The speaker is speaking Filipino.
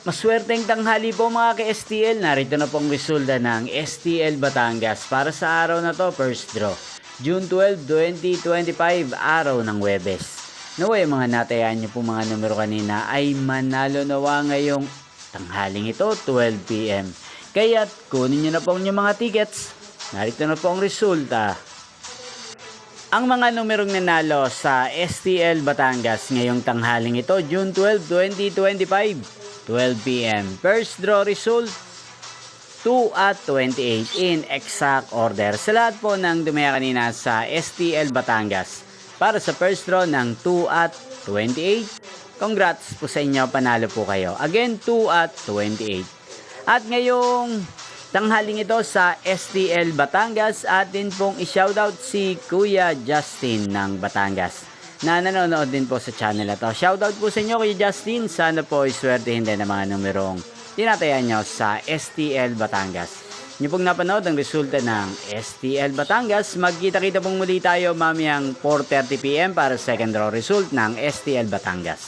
Maswerteng tanghali po mga ka-STL. Narito na pong resulta ng STL Batangas para sa araw na to, first draw. June 12, 2025, araw ng Huwebes. Naway mga natayaan nyo po mga numero kanina ay manalo nawa ngayong tanghaling ito, 12 PM. Kaya't kunin nyo na po yung mga tickets. Narito na po ang resulta. Ang mga numerong nanalo sa STL Batangas ngayong tanghaling ito, June 12, 2025. 12 PM. First draw result, 2 at 28 in exact order. Sa lahat po ng dumaya kanina sa STL Batangas para sa first draw ng 2 at 28. Congrats po sa inyo, panalo po kayo. Again, 2 at 28. At ngayong tanghaling ito sa STL Batangas, atin pong i-shoutout si Kuya Justin ng Batangas na nanonood din po sa channel na to. Shoutout po sa inyo Kuya Justin. Sana po iswertehin din ang mga numerong tinatayan nyo sa STL Batangas. Nyo pong napanood ang resulta ng STL Batangas. Magkita-kita pong muli tayo mamayang 4:30 PM para second draw result ng STL Batangas.